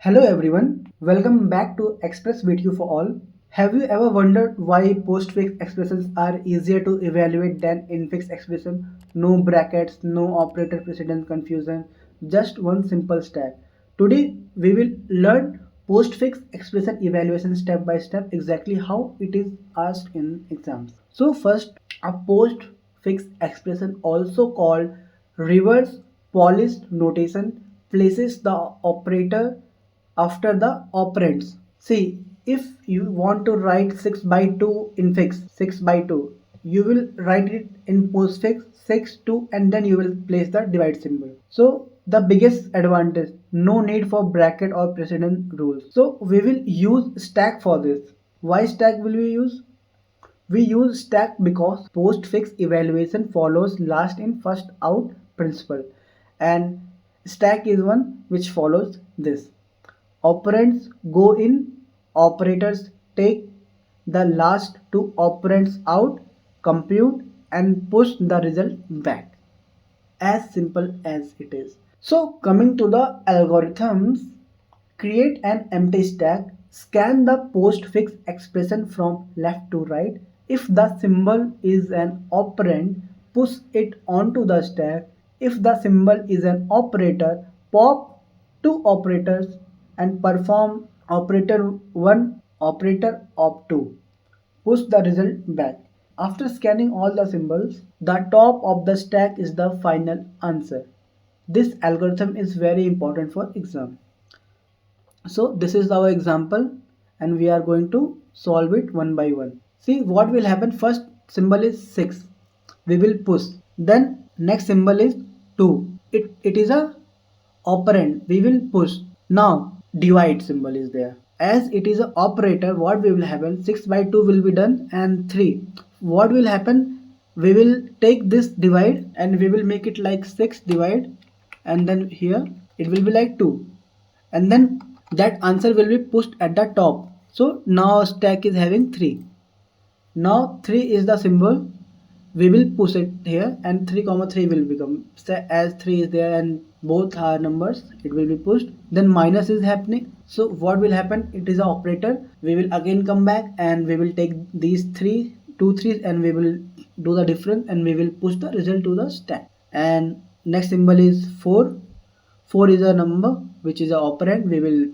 Hello everyone, welcome back to Express VTU for all. Have you ever wondered why postfix expressions are easier to evaluate than infix expression? No brackets, no operator precedence confusion, just one simple stack. Today we will learn postfix expression evaluation step by step exactly how it is asked in exams. So first, a postfix expression, also called reverse polished notation, places the operator after the operands. See, if you want to write 6 by 2 infix 6 by 2, you will write it in postfix 6 2 and then you will place the divide symbol. So the biggest advantage, no need for bracket or precedent rules. So we will use stack for this. Why stack will we use? We use stack because postfix evaluation follows last in first out principle, and stack is one which follows this. Operands go in, operators take the last two operands out, compute and push the result back. As simple as it is. So coming to the algorithms, create an empty stack, scan the postfix expression from left to right. If the symbol is an operand, push it onto the stack. If the symbol is an operator, pop two operators and perform operator 1, operator op 2. Push the result back. After scanning all the symbols, the top of the stack is the final answer. This algorithm is very important for exam. So this is our example and we are going to solve it one by one. See what will happen. First symbol is 6. We will push. Then next symbol is 2. It is a operand. We will push. Now divide symbol is there. As it is an operator, what will happen? 6 by 2 will be done and 3. What will happen? We will take this divide and we will make it like 6 divide, and then here it will be like 2, and then that answer will be pushed at the top. So now stack is having 3. Now 3 is the symbol. We will push it here and 3 comma 3 will become, as 3 is there and both are numbers, it will be pushed. Then minus is happening. So what will happen? It is an operator. We will again come back and we will take these 2 3s and we will do the difference and we will push the result to the stack. And next symbol is 4. 4 is a number which is an operand. We will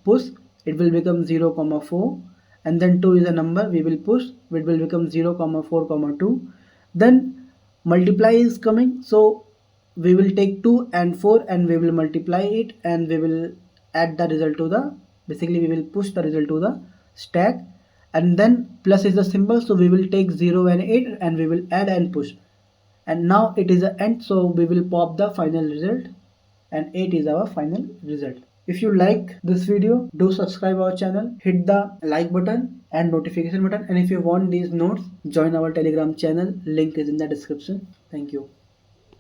push, it will become 0 comma 4, and then 2 is a number, we will push, it will become 0 comma 4 comma 2. Then multiply is coming, so we will take 2 and 4 and we will multiply it and we will add the result to the, basically we will push the result to the stack. And then plus is the symbol, so we will take 0 and 8 and we will add and push, and now it is an end, so we will pop the final result and 8 is our final result. If you like this video, do subscribe our channel, hit the like button and notification button, and if you want these notes, join our Telegram channel, link is in the description. Thank you.